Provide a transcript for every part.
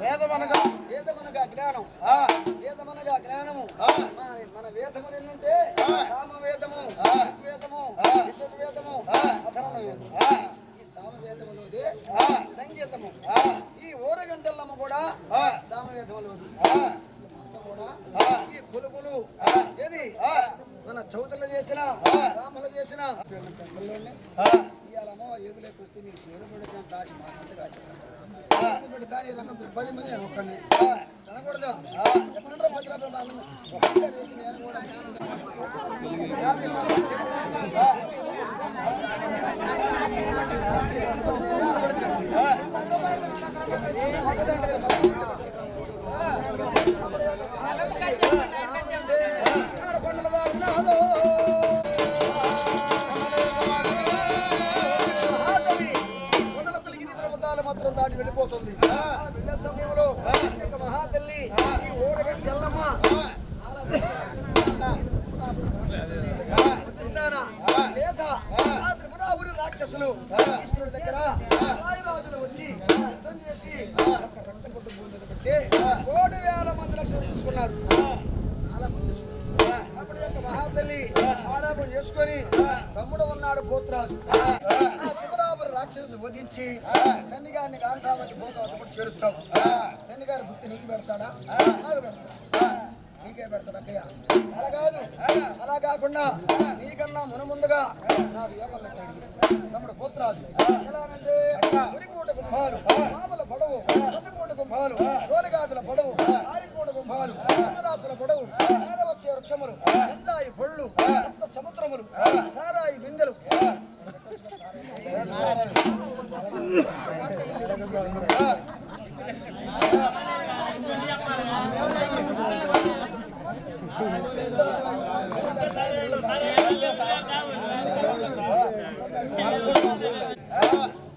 వేదమనగా జ్ఞానం, వేదమనగా జ్ఞానము. మన వేదములు ఎన్నుంటే సామవేదము, ఋగ్వేదము, యజుర్వేదము, అథర్వణ వేదము. ఈ సామవేదములోదే సంగీతము. ఈ ఊరగంటలమ్మ కూడా సామవేదములోది. ఈ కొలుపులు ఏది మన చౌదరులు చేసిన రాములు చేసిన ఇవాళ అమ్మవారు ఎదులేకి వస్తే మీకు సేవ పెడితే దాచి మాకంటే కాచి పెట్టి కానీ 10 మంది నేను ఒక్కడిని అనకూడదు. ఎక్కడంటే 10 రూపాయలు నేను కూడా మాత్రం దాటి వెళ్ళిపోతుంది. వెళ్ళే సమయంలో మహాతల్లి ఈ ఊరగంట ఎల్లమ్మ లేదా ఆ త్రిపురాపురి రాక్షసులు ఈశ్వరుడి దగ్గర రాయరాజులు వచ్చి యుద్ధం చేసి రక్త కొట్టు భూమి మీద పెట్టి 1,000 మంది లక్షలు తీసుకున్నారు. అప్పుడు యొక్క మహాతల్లి ఆరాపం చేసుకొని తమ్ముడు ఉన్నాడు పోతురాజు. ఆ త్రిపురాపురి రాక్షసులు వధించి తన్నిగారిని గాంధావతి భోగావతి చేరుస్తావు. తన్నిగారి గుర్తు నీకు పెడతాడా? నాకు పెడతాడు. నీకే పెడతాడు అక్కయ్య. అలా కాదు, అలా కాకుండా నీకన్నా మునుముందుగా నాకు యోగం పెట్టాడు తమ్ముడు పోతురాజు. ఎలానంటే ఉరిపూట కుంభాలు, మామల పొడవు, కందిపూట కుంభాలు, తోలిగాదుల పొడవు, ఆరిపూట కుంభాలు, రాసుల పొడవు, వచ్చే వృక్షములు, ఎందాయి పొళ్ళు, సప్త సముద్రములు, సారాయి బిందెలు,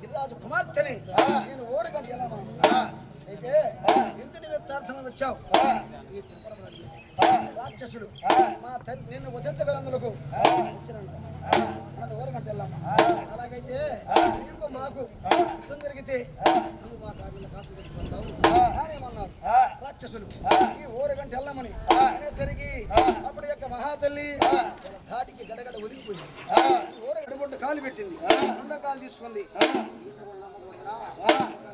గిరిరాజు కుమార్తెని నేను ఊరగంట ఎలా అయితే ఎందుకు నిమిత్తార్థం వచ్చావు? ఈ రాక్షసులు మా తల్లి నిన్ను వధించగలందులకు వచ్చిన ఊరగంట వెళ్ళాము. అలాగైతే నీకు మాకు యుద్ధం జరిగితే నువ్వు మా కార్యాల శాస్త్రం తెచ్చిపోతావు అనేమన్నారు రాక్షసులు. ఈ ఊరగంట వెళ్ళమని అనేసరికి అప్పుడు యొక్క మహాతల్లి ధాటికి గడగడ ఒలిగిపోయింది. ఈ ఊరగడబొడ్డు కాలు పెట్టింది, 2వ కాలు తీసుకుంది.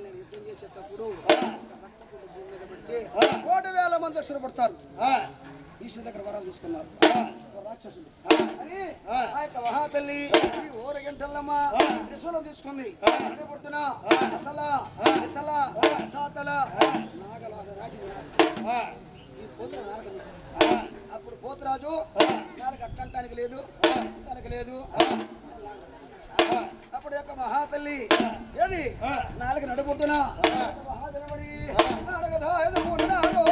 నేను యుద్ధం చేసేటప్పుడు రక్తపుండు భూమి మీద పెడితే 1,000 మంది లక్షలు పడతారు. ఈశ్వరు దగ్గర వరాలు తీసుకున్నారు రాక్షసులు అని ఆ యొక్క మహాతల్లి ఈ ఊరగంటల్లమ్మ త్రిశూలం తీసుకుంది. పొట్టున ఇతల సాతల నాగలాగ రాటింది. ఈ పోతుల నారక. అప్పుడు పోతురాజు నారక అట్టంటానికి లేదు, అంటానికి లేదు. అప్పుడు యొక్క మహాతల్లి ఏది నాలుగు నడుపుట్టున మహాజనబడి నాడగదా ఎదుర్కొన్నాడు.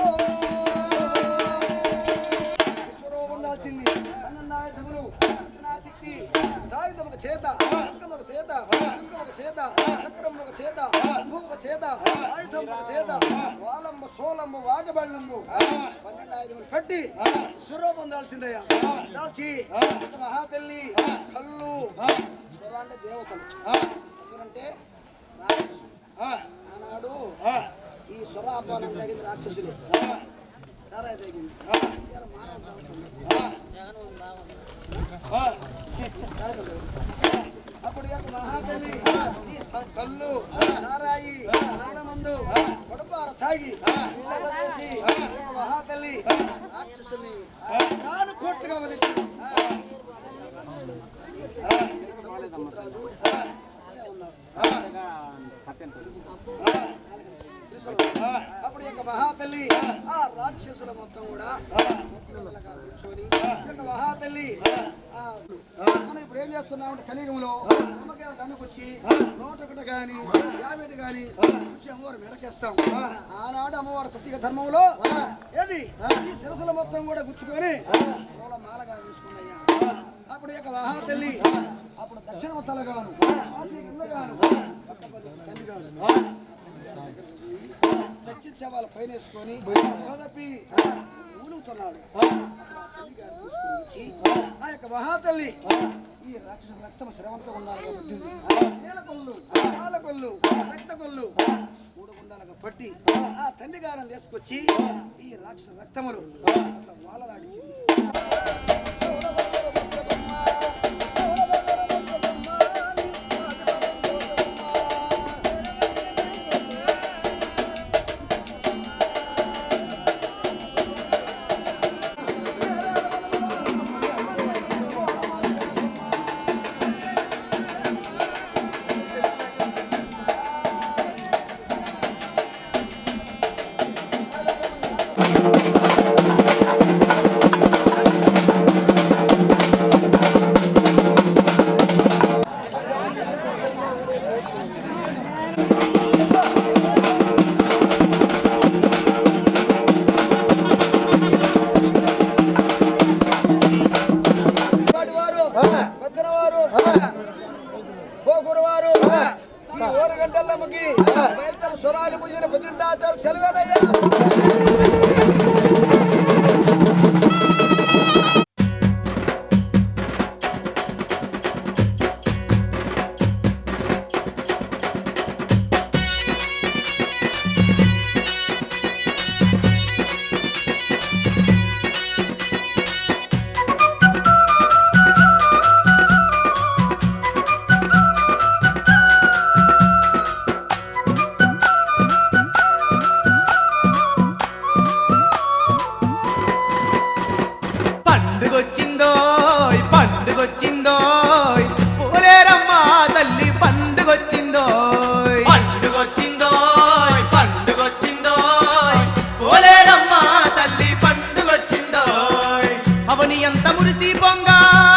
విశ్వరూపం దాల్చింది. 12 ఆయుధములు, శక్తి ఆయుధముల చేత, అంకముల చేత, శంఖముల చేత, చక్రముల చేత, అంబుముల చేత, ఆయుధముల చేత, వాలంబు సోలంబు వాటబళ్ళంబు 12 ఆయుధములు పట్టి విశ్వరూపం దాల్చిందయ్యా. దాల్చి మహాతల్లి కళ్ళు స్వరాన్ని దేవతలు, అసురంటే రాక్షసులు. ఆనాడు ఈ స్వరాపానం తగింది రాక్షసులు, సారాయి తగింది. అప్పుడు మహాతల్లి ఈ కళ్ళు సారాయి మందు కొడపార తాగి చేసి మహాతల్లి రాక్షసుల్ని తాను కోట్లుగా వదిలించింది. అప్పుడు యొక్క మహాతల్లి ఆ రాక్షసుల మొత్తం కూడా కూర్చొని మహాతల్లి మనం ఇప్పుడు ఏం చేస్తున్నామంటే కలియుగంలో నమ్మకాలు దండుకొచ్చి 101 గాని 50 గాని వచ్చి అమ్మవారు మెడకేస్తాం. ఆనాడు అమ్మవారు కొద్దిగా ధర్మంలో ఏది ఈ శిరసుల మొత్తం కూడా గుచ్చుకొని మూల మాలగా వేసుకున్నాయ్యా. అప్పుడు యొక్క మహాతల్లి అప్పుడు దక్షిణ తలగాను ఆసి కిందగాను తండ్రి గారు చర్చించే వాళ్ళ పైన వేసుకొని మొదపి ఊలుగుతున్నాడు. తల్లిగారిని తీసుకుని వచ్చి ఆ యొక్క మహాతల్లి ఈ రాక్షస రక్తం శ్రవంతో ఉండాలి కాబట్టి నీలకొల్లు పాలకొల్లు రక్తకొల్లు మూడు గుండాలుగా పట్టి ఆ తండ్రి గారిని తీసుకొచ్చి ఈ రాక్షస రక్తములు అట్లా వాలలాడించింది. ఈ 4 గంటల్లో ముగి బయలుతం స్వరాలు ముగిన 18 సెలవేనయ్యా. పండుగొచ్చిందోయ్ పోలేరమ్మా తల్లి పండుగొచ్చిందోయ్ పండుగొచ్చిందోయ్ పండుగొచ్చిందోయ్ పోలేరమ్మా తల్లి పండుగొచ్చిందోయ్ అవని అంత మురిసి పొంగ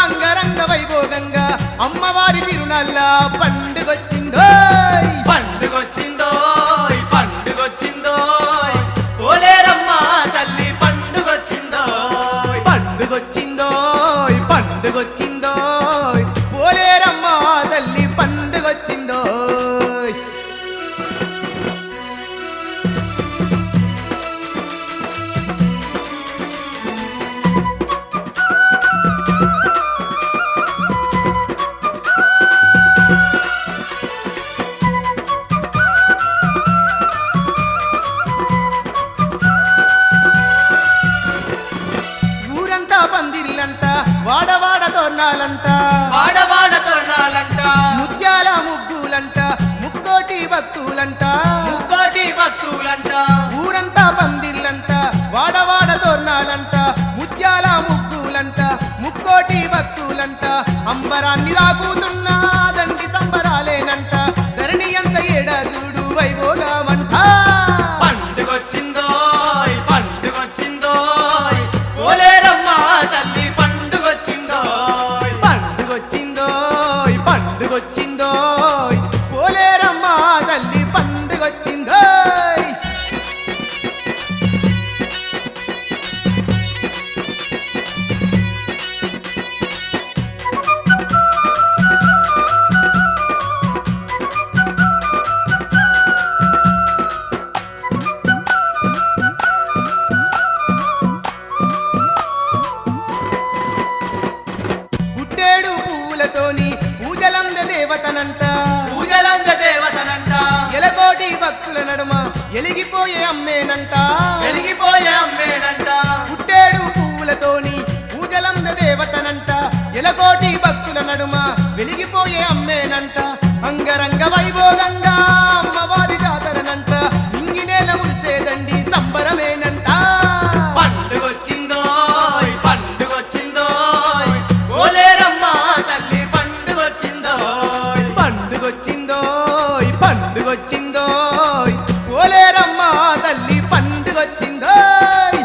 అంగరంగ వైభోగంగా అమ్మవారి తిరునాళ్ళ పండుగొచ్చిందోయ్ పండుగొచ్చిందోయ్ పండుగొచ్చిందోయ్ పోలేరమ్మా తల్లి పండుగొచ్చిందోయ్ పండుగొచ్చిందోయ్ పండుగొచ్చిందోయ్ పోలేరమ్మా తల్లి పండుగొచ్చిందోయ్. ఊరంతా పందిర్లంట వాడవాడ తోరణాలంట వాడవాడ తోరణాలంట ముత్యాల ముగ్గులంట ముక్కోటి భక్తులంట ముక్కోటి భక్తులంట ఊరంతా పందిర్లంట వాడవాడ తోరణాలంట ముత్యాల ముగ్గులంట ముక్కోటి భక్తులంట అంబరాన్ని రాకుతున్నా దండి సంబరాలేనంట ధరణి అంత ఏడాదుడు వైభోగమంట పండుగొచ్చిందోయ్ పండుగొచ్చిందోయ్ పోలేరమ్మా తల్లి పండుగొచ్చిందోయ్ పండుగొచ్చిందోయ్ పండుగొచ్చిందోయ్ పోలేరమ్మా తల్లి పండుగొచ్చిందోయ్. గుట్టేడు పువ్వులతోని పూజలంద దేవతనంట పూజలంద దేవతనంట ఎలకోటి భక్తుల నడుమ ఎలిగిపోయే అమ్మేనంట ఎలిగిపోయే అమ్మేనంట గుట్టేడు పువ్వులతోని పూజలంద దేవతనంట ఎలకోటి భక్తుల నడుమ వెలిగిపోయే అమ్మేనంట అంగరంగ వైభోగంగా అమ్మవారి జాతరనంట ఇంగినేల మురిసేదండి సంబరమేనంట పండుగొచ్చిందోయ్ పండుగొచ్చిందోయ్ పోలేరమ్మా తల్లి పండుగొచ్చిందోయ్ పండుగొచ్చిందోయ్ పండుగొచ్చిందోయ్ పోలేరమ్మా తల్లి పండుగొచ్చిందోయ్.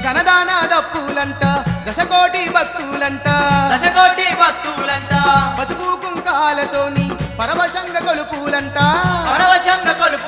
ఘనదాన దప్పులంట దశకోటి భక్తులంట దశకోటి భక్తులంట పసుపు కుంకాలతోని పరవశంగ కొలుపులంట పరవశంగ కొలుపు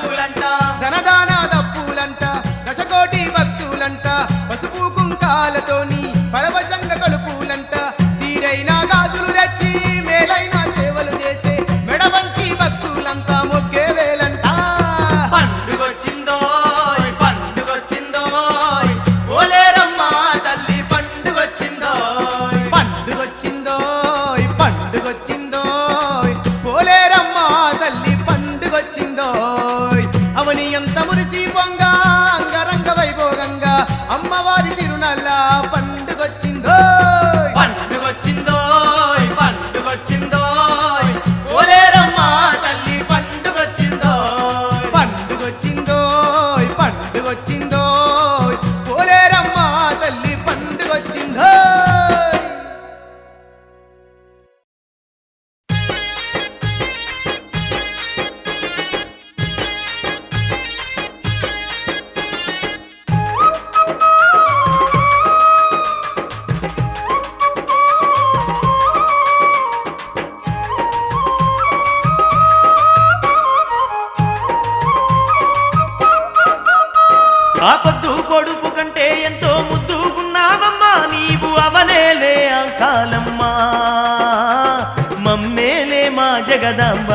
జగదాంబ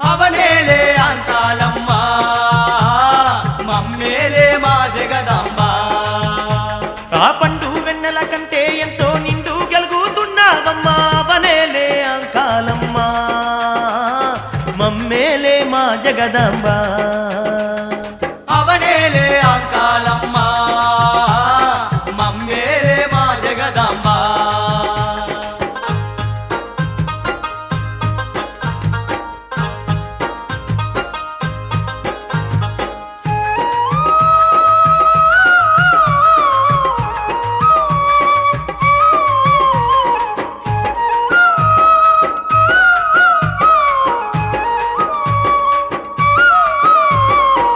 అవనేలే అంకాలమ్మ మమ్మేలే మా జగదాంబ ఆ పండు వెన్నెల కంటే ఎంతో నిండు గెలుగుతున్నావమ్మా అవనేలే అంకాలమ్మ మమ్మేలే మా జగదాంబ అవనేలే అంకాలమ్మ మమ్మేలే మా జగదాంబ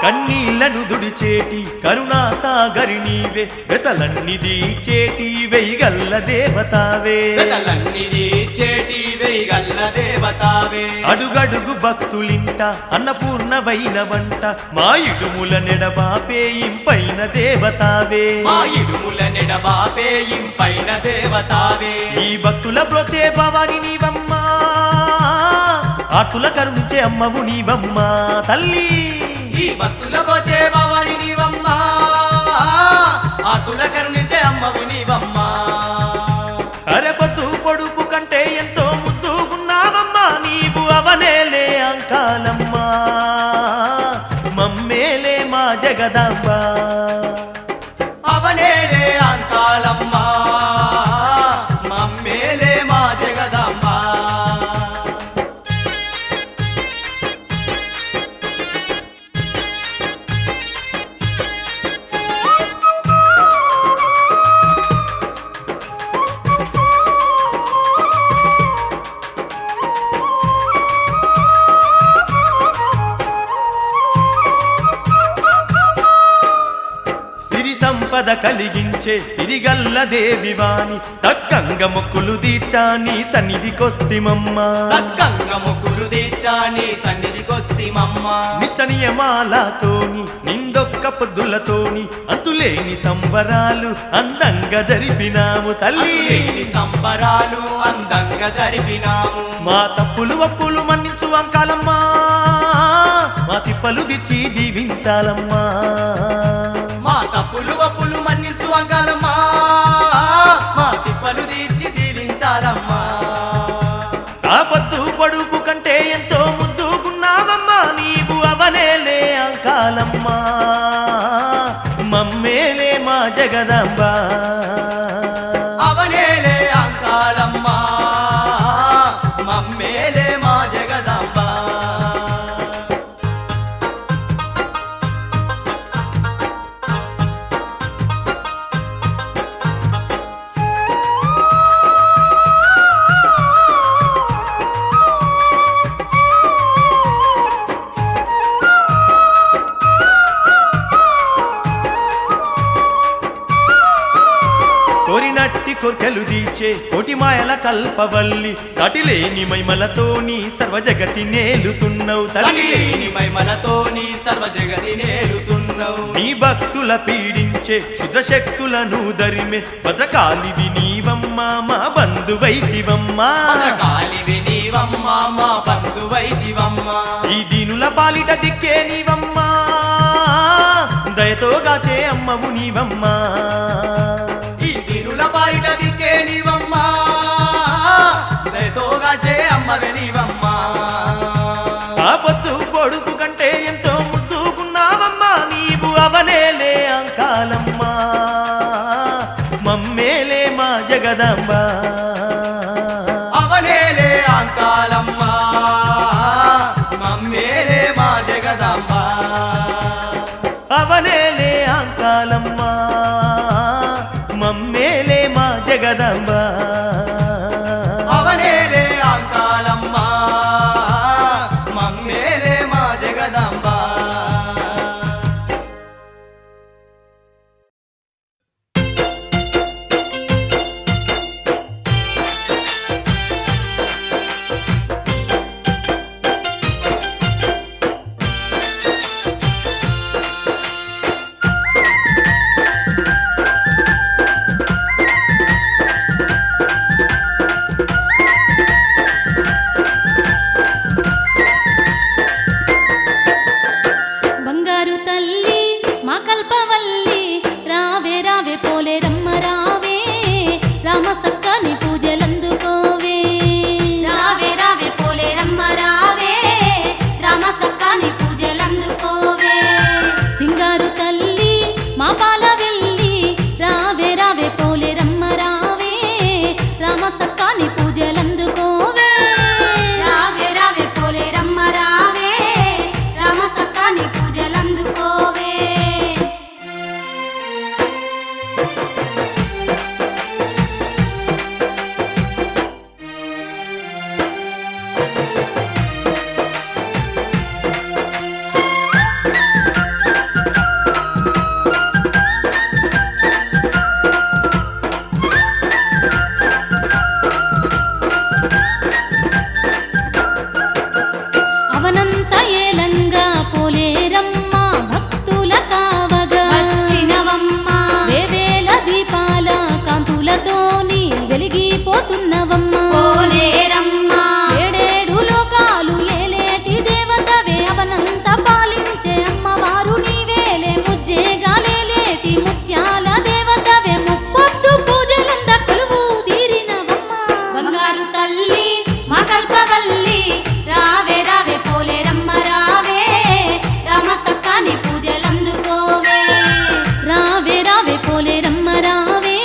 కన్నీళ్లను దుడిచేటి కరుణాసాగరి నీవే వెతలన్ని దీచేటి వెయ్యగల్ల దేవతావే పెదలన్నిది చేటి వేయగల్ల దేవతావే అడుగడుగు భక్తులింట అన్నపూర్ణవైన వంట మా ఇడుముల నెడబాపే ఇంపైన దేవతావే మా ఇడుముల నెడబాపే ఇంపైన దేవతావే ఈ భక్తుల బ్రోచే భవాని నీవమ్మా ఆతుల కరుణించే అమ్మవు నీవమ్మా తల్లి ఈ భక్తుల పోచే భవాని నీవమ్మ ఆతుల కరుణించే అమ్మవు నీవమ్మ అరెపొద్దు పొడుపు కంటే ఎంతో ముద్దుగున్నావమ్మా నీవు అవనేలే అంకాలమ్మా మమ్మేలే మా జగదాంబ అవనేలే అంకాలమ్మ మమ్మేలే మా జగదాంబ సిరి సంపద కలిగించే సిరిగల్ల దేవి వాణి తక్కంగ మొక్కులు తీర్చా నీ సన్నిధికొస్తిమమ్మా సక్కంగ మొక్కులు తీర్చా నీ సన్నిధికొస్తిమమ్మ నిష్ట నియమాలతోని నిందొక్క పొద్దులతోని అంతులేని సంబరాలు అందంగా జరిపినాము తల్లి అతులేని సంబరాలు అందంగా జరిపినాము మా తప్పులు ఒప్పులు మన్నించు అంకాలమ్మా మా తిప్పలు దిచ్చి దీవించాలమ్మా మా తప్పులు ఒప్పులు మన్నించు అంకాలమ్మా మా తిప్పలు తీర్చి దీవించాలమ్మా ఆ పొద్దు పొడుపు కంటే ఎంతో ముద్దుకున్నావమ్మా నీవు అవనేలే అంకాలమ్మా మమ్మేలే మా జగదాంబ అవనేలే అంకాలమ్మ మమ్మేలే మా జగదాంబ కోరినట్టి కోర్కెలు దీచే కోటి మాయల కల్పవల్లి సటిలేని మైమలతోని సర్వ జగతి నేలుతున్నవు తల్లి సటిలేని మైమలతోని సర్వ జగతి నేలుతున్నావు నీ భక్తుల పీడించే క్షుద్ర శక్తులను దరిమే భద్రకాళివి నీవమ్మ మా బంధువైతివమ్మా భద్రకాళివి నీవమ్మ మా బంధువైదివమ్మ ఈ దీనుల పాలిట దిక్కే నీవమ్మా దయతో గాచే అమ్మవు నీవమ్మా ఈ దినుల పారిట దిక్కే నీవమ్మ దయతోగా చే అమ్మవే నీవమ్మ ఆ పొద్దు పొడుపు కంటే ఎంతో ముద్దుకున్నావమ్మా నీవు అవనేలే అంకాలమ్మా మమ్మేలే మా జగదాంబ అవనేలే అంకాలమ్మ మమ్మేలే మా జగదాంబ అవనేలే అంకాలమ్మా మమ్మేలే మా జగదాంబ బంగారు తల్లి మా కల్పవల్లి రావే రావే పోలేరమ్మ రావే రామ సక్కాని పూజలందుకోవే రావే రావే పోలేరమ్మ రావే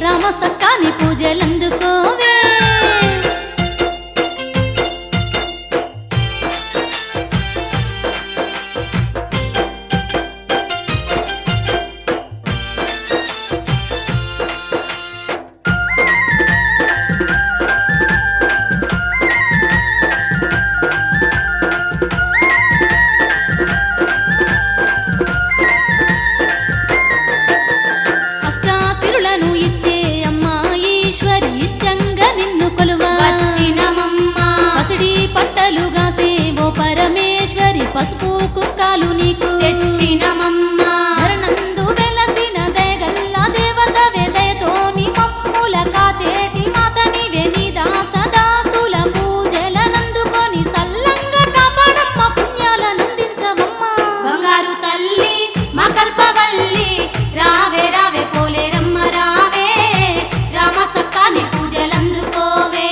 రామ సక్కాని పూజలందుకోవే అష్టాసిరులను ఇచ్చే అమ్మా ఈశ్వరి ఇష్టంగా నిన్ను కొలువా వచ్చినమమ్మ పసిడి పట్టలుగా సేవో పరమేశ్వరి పసుపు కుక్కాలు నీకు తెచ్చినమమ్మ ధరణందు వెలసిన దయగల్ల దేవతవే దయతోని మమ్ముల కాచేటి మాత నీవే నీ దాసదాసుల పూజలనందుకొని సల్లంగా కాపాడమ్మ పుణ్యాలనందించవమ్మ బంగారు తల్లి మా కల్పవల్లి రావే రావే పోలేరమ్మ రావే రామ సక్కాని పూజలందుకోవే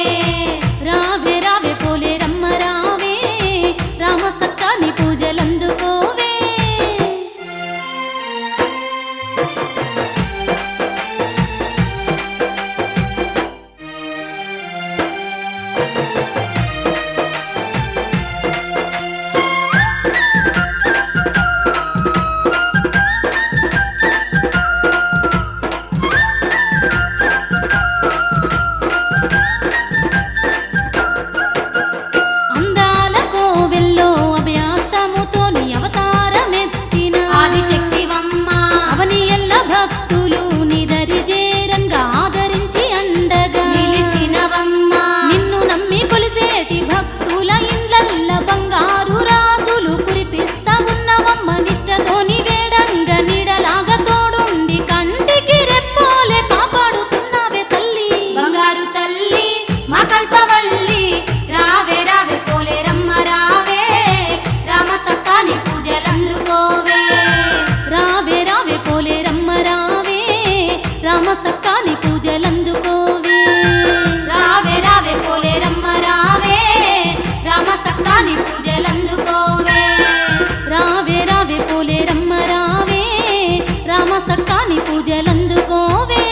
రావే రావే పోలేరమ్మ రావే రామ సక్కాని పూజలందుకోవే అందాల కోవెల్లో అభయాస్తముతోని అవతారమెత్తిన ఆదిశక్తివమ్మ అవని ఎల్ల భక్తులు నిదరి చేరంగా ఆదరించి అండగా నిలిచినవమ్మ నిన్ను నమ్మి కొలిసేటి భక్తుల ఇండ్లల్ల బంగారు రాసులు కురిపిస్తా ఉన్నవమ్మ నిష్టతోని వేడంగా నీడలాగా తోడుండి కంటికి రెప్పోలే కాపాడుతున్నావే తల్లి బంగారు తల్లి మా కల్పవల్లి రావే రావే పోలేరమ్మ రావే రామ సక్కాని పూజలందుకోవే రావే రావే పోలేరమ్మ రావే రామ సక్కాని పూజలందుకోవే రావే రావే పోలేరమ్మ రావే రామ సక్కాని పూజలందుకోవే రావే రావే పోలేరమ్మ రావే రామ సక్కాని పూజలందుకోవే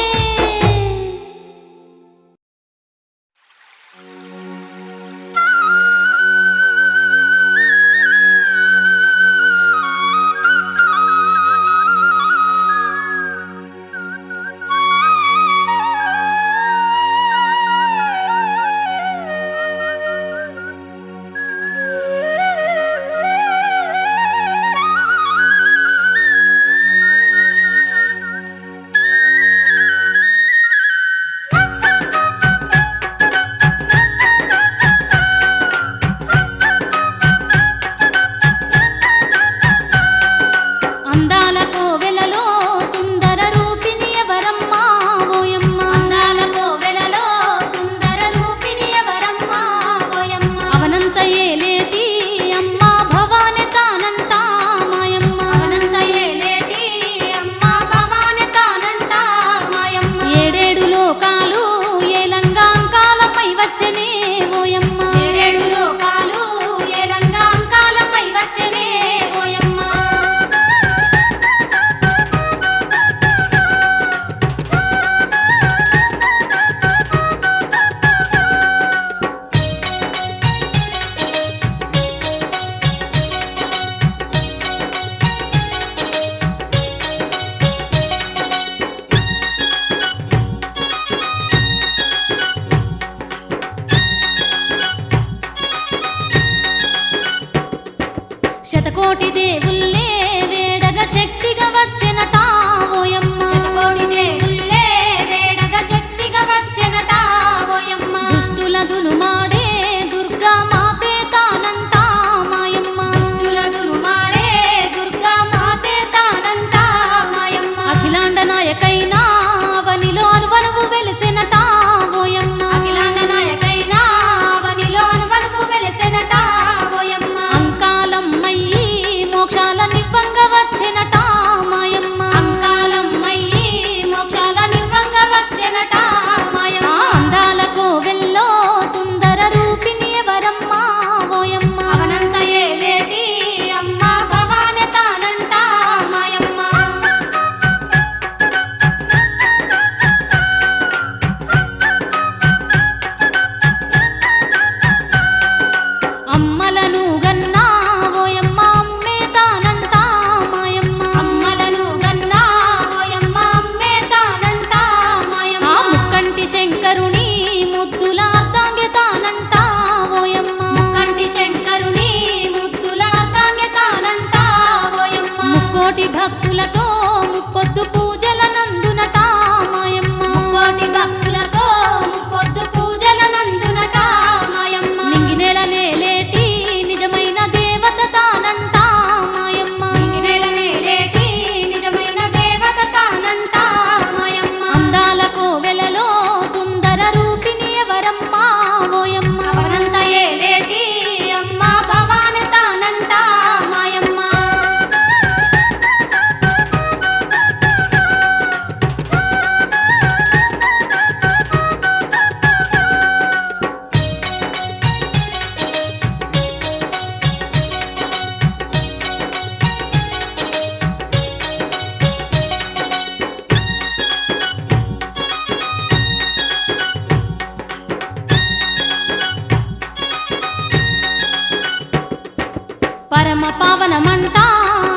అందాల కోవెలలో సుందర రూపిణి ఎవరమ్మా ఓయమ్మ అందాల కోవెలలో సుందర రూపిణి ఎవరమ్మ ఓయమ్మ అవనంత ఏలేటి అమ్మ భవాని తానంట మాయమ్మ అవనంత ఏలేటి అమ్మ భవాని తానంట మాయమ్మ ఏడేడు లోకాలు ఏలంగా అంకాలపై వచ్చనే ఓయమ్మ ఏడేడు లోకాలు ఏలంగా అంకాలపై వచ్చనే ఓయమ్మ శతకోటి దేవుళ్ళే వేడగా శక్తిగా వచ్చెనట ఓయమ్మ శతకోటి దేవుళ్ళే వేడగా శక్తిగా వచ్చెనట ఓయమ్మ దుష్టుల దునుమాడే దుర్గా మాతే తానంట మాయమ్మ దుష్టుల దుర్మాడే దుర్గా మాతే తానంట మాయమ్మ అఖిలాండ నాయకైనా అవనిలో అనువనువు వెలిసెనట ఓయమ్మ అఖిలాండ నాయకైనా అవనిలో అనువనువు వెలిసెనట ఓయమ్మ అంకాలమ్మయ్యి మోక్ష పావనమంట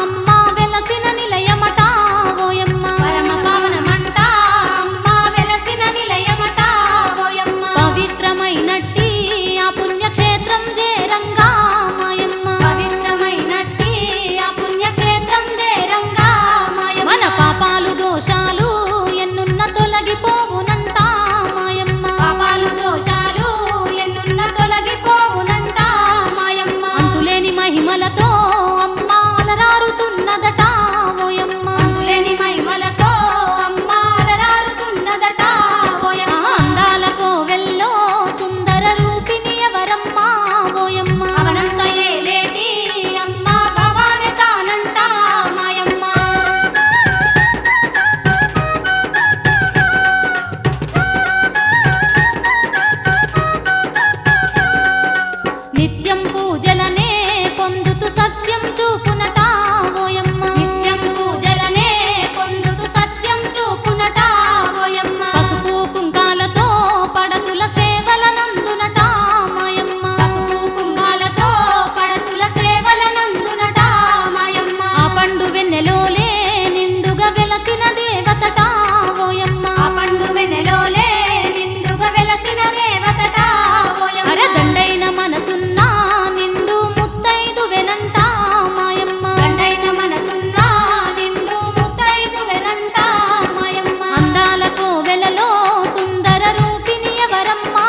అమ్మ వెలసిన నిలయమట ఓయమ్మ పరమ పావనమంట అమ్మ వెలసిన నిలయమట ఓయమ్మ పవిత్రమైనట్టి ఆ పుణ్యక్షేత్రం చేరంగా మాయమ్మ పవిత్రమైనట్టి ఆ పుణ్యక్షేత్రం చేరంగా మాయమ్మ మన పాపాలు దోషాలు ఎన్నున్న తొలగిపోవునంట మాయమ్మ పాపాలు దోషాలు ఎన్నున్న తొలగిపోవునంట మాయమ్మ అంతులేని మహిమలతో అమ్మ అలరారుతున్నదట ఓయమ్మ అంతులేని మహిమలతో అమ్మ అలరారుతున్నదట ఓయమ్మ అందాల కోవెల్లో సుందర రూపిణి ఎవరమ్మా ఓయమ్మ అవనంత ఏలేటి అమ్మ భవాని తానంట మాయమ్మ నిత్యం పూజలనే పొందుతూ సత్యం చూపునట ఓయమ్మ నిత్యం పూజలనే పొందుతూ సత్యం చూపునట ఓయమ్మ పసుపు కుంకాలతో పడతుల సేవలనందునట మాయమ్మ పసుపు కుంకాలతో పడతుల సేవలనందునట మాయమ్మ ఆ పండు వెన్నెలోలే నిండుగా వెలసిన దేవతట ఓయమ్మ ఆ పండు వెన్నెలోలే నిండుగా వెలసిన దేవతట ఓయమ్మ అరదండైన మనసున్న నిండు ముత్తైదు వెనంట మాయమ్మ గండైన మనసున్న నిండు ముత్తైదు వెనంట మాయమ్మ అందాల కోవెలలో సుందర రూపిణి ఎవరమ్మా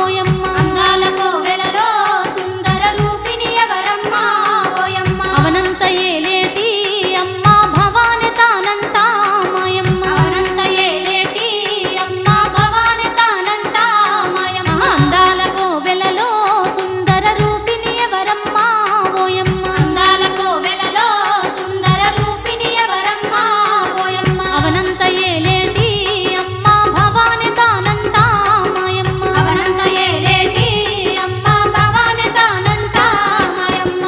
ఓయమ్మ అందాల కోవెలలో సుందర రూపిణి ఎవరమ్మ ఓయమ్మ అవనంత ఏలేటి అమ్మ భవాని తానంట మాయమ్మ అవనంత ఏలేటి అమ్మ భవాని తానంట మాయమ్మ అందాల కోవెలలో సుందర రూపిణి ఎవరమ్మా ఓయమ్మ అందాల కోవెలలో సుందర రూపిణి ఎవరమ్మ ఓయమ్మ అవనంత ఏలేటి అమ్మ భవాని తానంట మాయమ్మ అవనంత ఏలేటి అమ్మ భవాని తానంట మాయమ్మ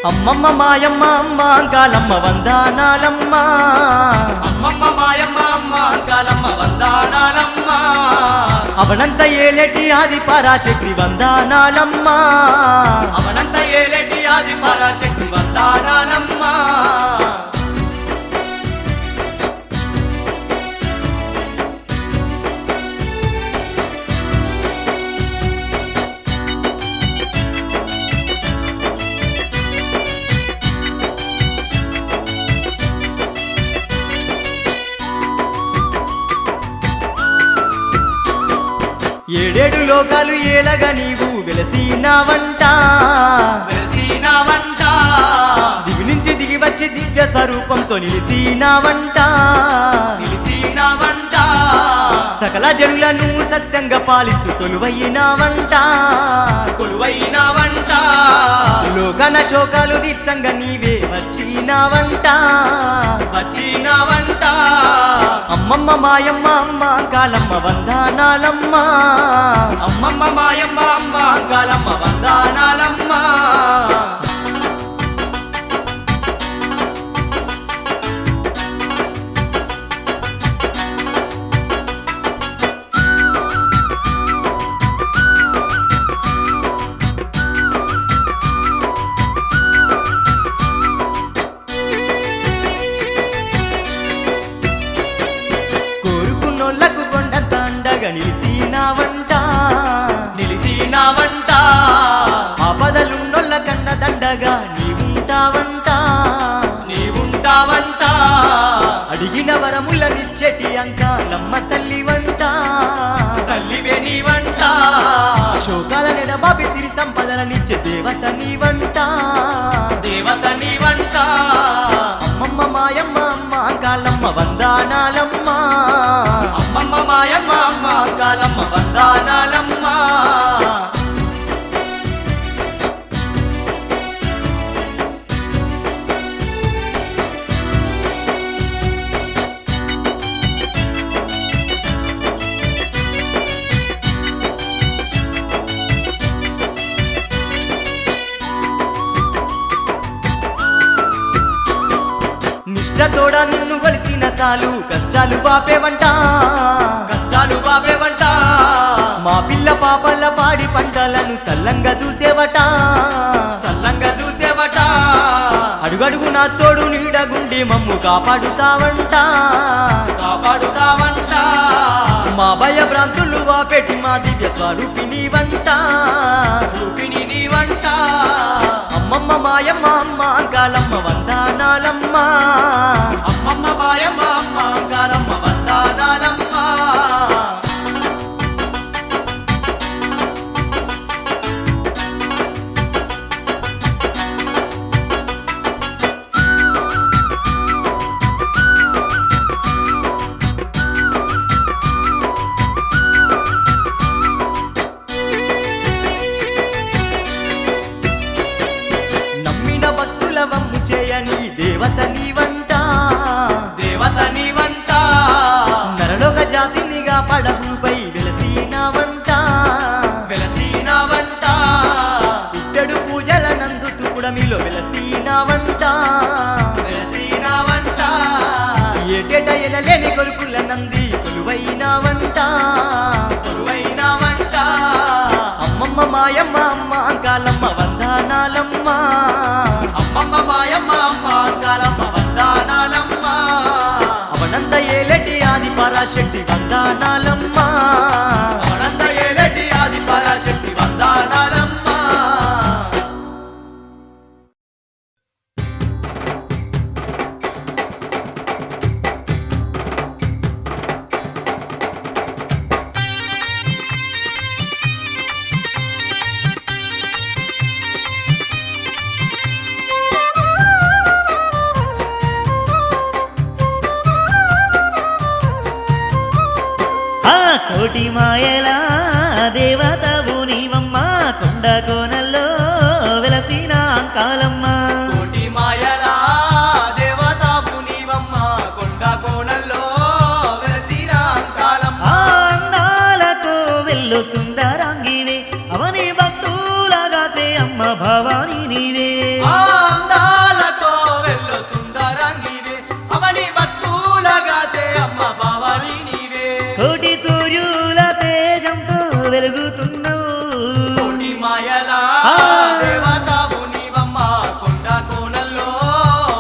అమ్మమ్మ మాయమ్మ అమ్మ అంకాలమ్మ వందానాలమ్మ అమ్మమ్మ మాయమ్మ అమ్మ అంకాలమ్మ వందానాలమ్మ అవనంత ఏలేటి ఆది పరాశక్తి వందానాలమ్మ అవనంత ఏలేటి ఆది పరాశక్తి వందానాలమ్మ ఏడేడు లోకాలు ఏలగా నీవు వెలసినావంట వెలసినావంట దివి నుంచి దిగి వచ్చి దివ్య స్వరూపంతో నిలిసినావంట నిలిసినావంట సకల జనులను సత్యంగా పాలిస్తూ కొలువైనావంట కొలువైనావంట లోకన శోకాలు దీప్సంగా నీవే వచ్చినావంట వచ్చినావంట అమ్మమ్మ మాయమ్మ అమ్మ కాలమ్మ వందానాలమ్మ అమ్మమ్మ మాయమ్మ అమ్మ అంకాలమ్మ వందానాలమ్మ కోరుకున్నోళ్లకు కొండంత అండగా నిలిసినావంట నిలిచినావంట ఆపదలున్నోళ్ళ కండ దండగా నీవుంటావంట నీవుంటావంట అడిగిన వరముల నిచ్చెటి అంకాలమ్మ తల్లి వంట తల్లివే నీవంట శోకాల నెడబాబి సిరి సంపదలనిచ్చే దేవత నీవంట దేవత నీవంట అమ్మమ్మ మాయమ్మ అమ్మ కాలమ్మ వందానాలమ్మ అమ్మమ్మ మాయమ్మ అమ్మ అంకాలమ్మ వందానాలమ్మ నిష్ఠతోడ నిన్ను కొలిచిన చాలు కష్టాలు బాపేవంట కష్టాలు బాపేవంట మా పిల్ల పాపల పాడి పంటలను సల్లంగా చూసేవట సల్లంగా చూసేవట అడుగడుగు నా తోడు నీడగుండి మమ్ము కాపాడుతావంట కాపాడుతావంట మా భయ భ్రాంతులు వాపెట్టి మా దివ్య స్వరూపిణి వంట రూపిణి నీ వంట అమ్మమ్మ మాయమ్మ అమ్మ అంకాలమ్మ వందనాలమ్మ అమ్మమ్మ మాయమ్మ అమ్మ అంకాలమ్మ వందనాలమ్మ చేయని దేవత నీవంట దేవత నీవంట నరలోక జాతినిగా పడవుపై వెలసినావంట వెలసినావంట ఇట్టడు పూజల నందు తుకుడమిలో వెలసినావంట వెలసినావంట ఏటేట ఎనలేని కొలుకుల నంది కొలువైనావంట కొలువైనావంట అమ్మమ్మ మాయమ్మ అమ్మ అంకాలమ్మ వందనాలమ్మ అమ్మమ్మ మాయమ్మ అమ్మ అంకాలమ్మ వందనాలమ్మ అవనంద ఏలటి ఆది పరాశక్తి వందనాలమ్మ అవనంద ఏలటి ఆది పరాశక్తి వందనాలమ్మ కోటి మాయల దేవతవు నీవమ్మ కొండ కోనల్లో వెలసిన అంకాలమ్మ కోటి మాయల దేవతవు నీవమ్మ కొండ కోనల్లో వెలసిన అంకాలమ్మ అందాలకు వెళ్ళు సుందరాంగివే అవని భక్తులగాసే అమ్మ భవాని నీవే అందాలతో వెళ్ళు సుందరాంగివే అవని భక్తులగాసే అమ్మ భవాని నీవే కోటి సూర్యుల తేజంతో వెలుగుతున్నావు కోటి మాయల దేవతవు నీవమ్మ కొండ కోనల్లో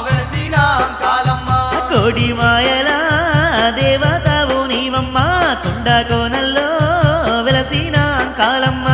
వెలసిన అంకాలమ్మ కోటి మాయల దేవతవు నీవమ్మ కొండ కోనల్లో వెలసిన అంకాలమ్మ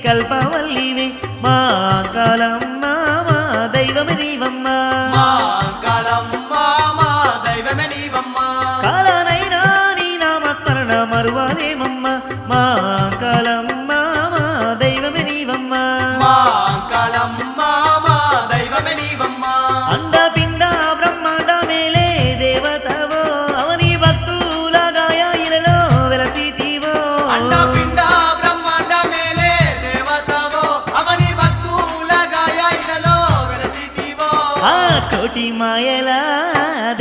కల్పవల్లివే మా అంకాలమ్మ మా దైవమే నీవమ్మ మా అంకాలమ్మ మా దైవమే నీవమ్మ కాలనైనా నీ నామస్మరణ మరువలేమమ్మ మా అంకాలమ్మ మా దైవమే నీవమ్మ మా అంకాలమ్మ మా దైవమే నీవమ్మ అండపిండ బ్రహ్మాండ మేలే దేవతవో అవని భక్తుల గాయాయిలలో వెలసితివో అండపిండ బ్రహ్మాండ మేలే దేవతవో అవని భక్తుల గాయాయిలలో వెలసితివో కోటి మాయల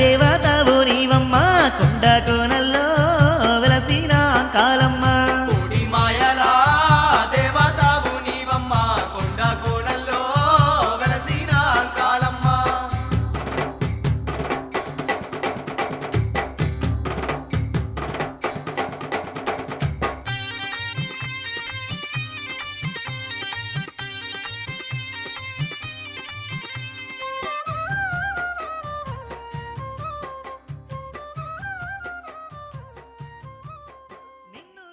దేవతవు నీవమ్మ కొండ కోనల్లో వెలసిన కాలమ్మ కోటి మాయల దేవతవు నీవమ్మ కొండ కోనల్లో వెలసిన కాలమ్మ నిన్ను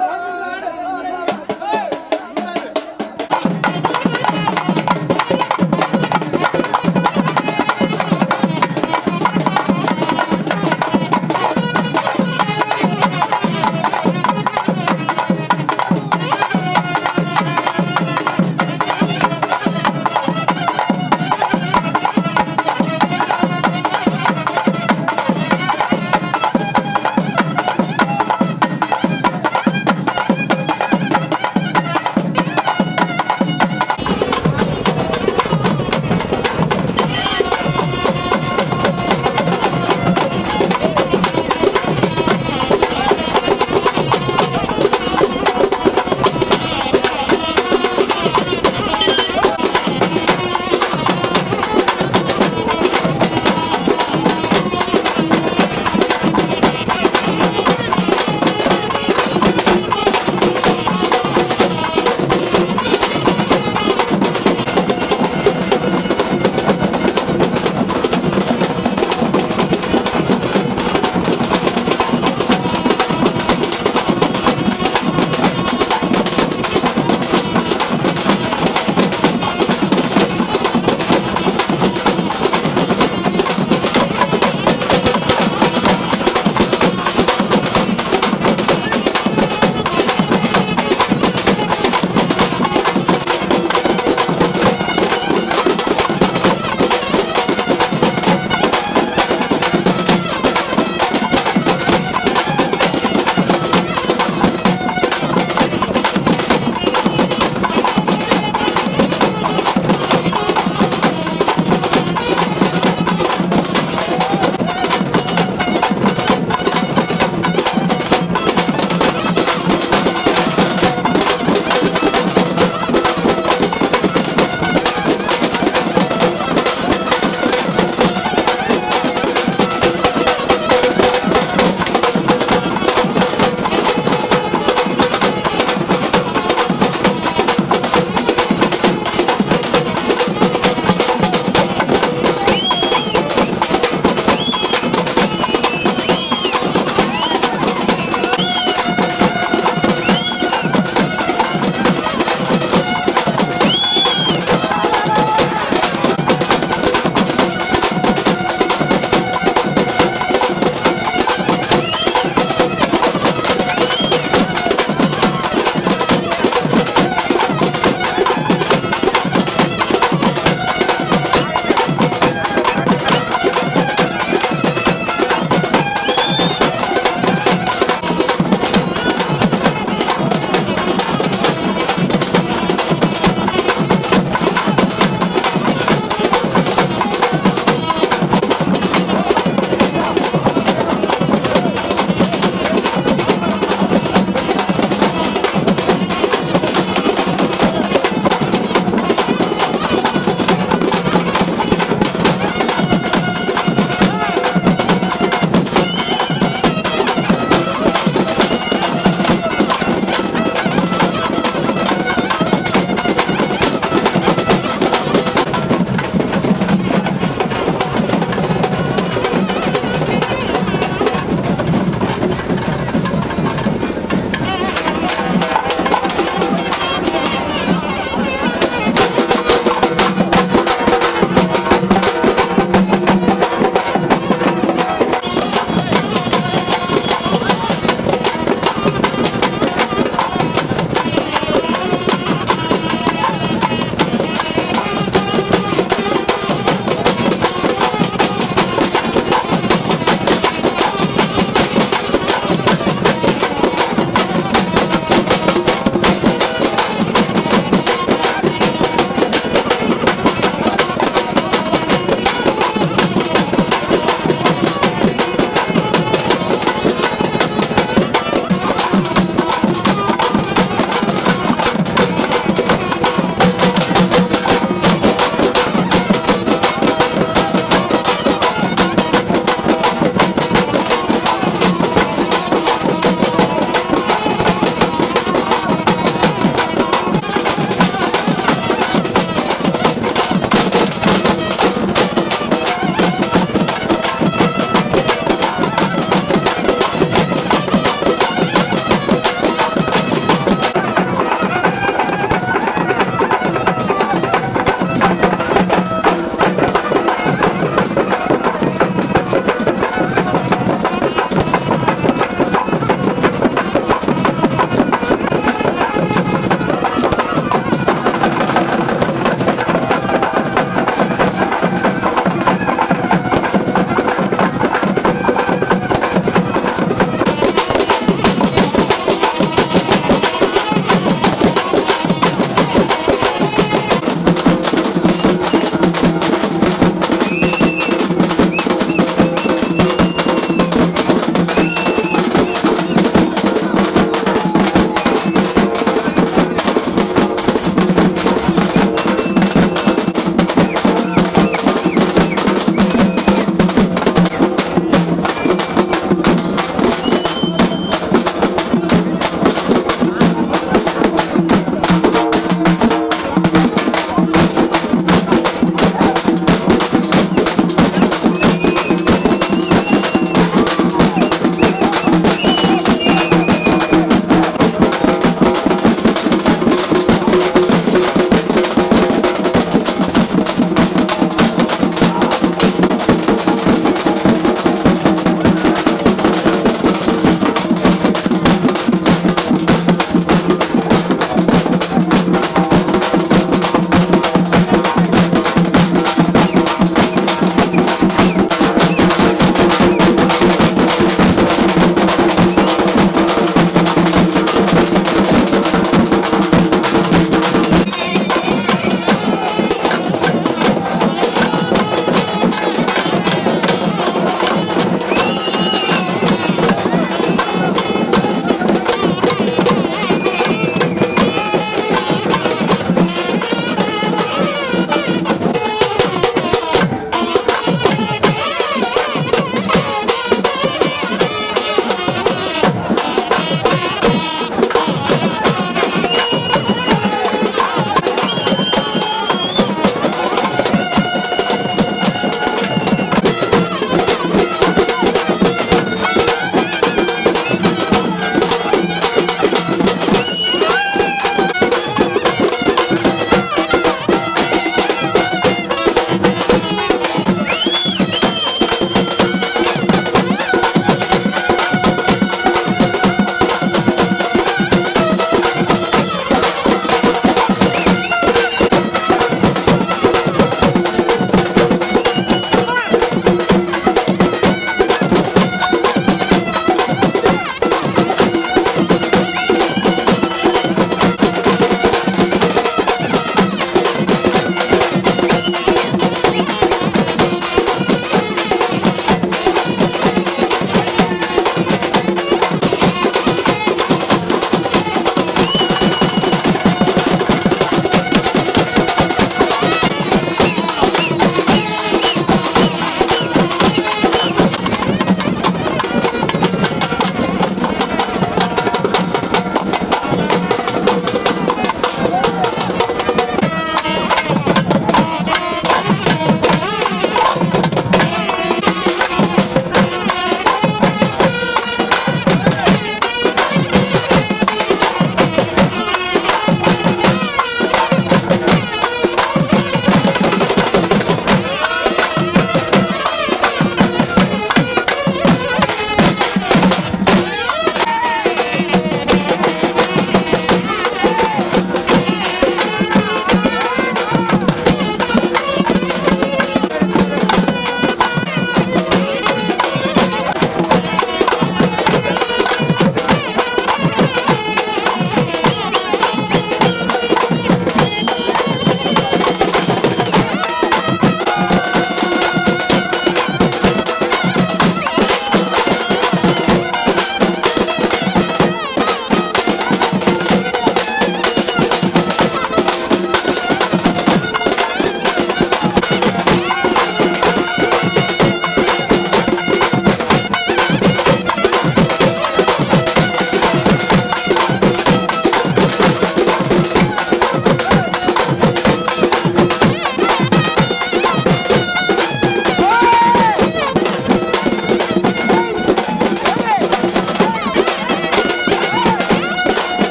ఆ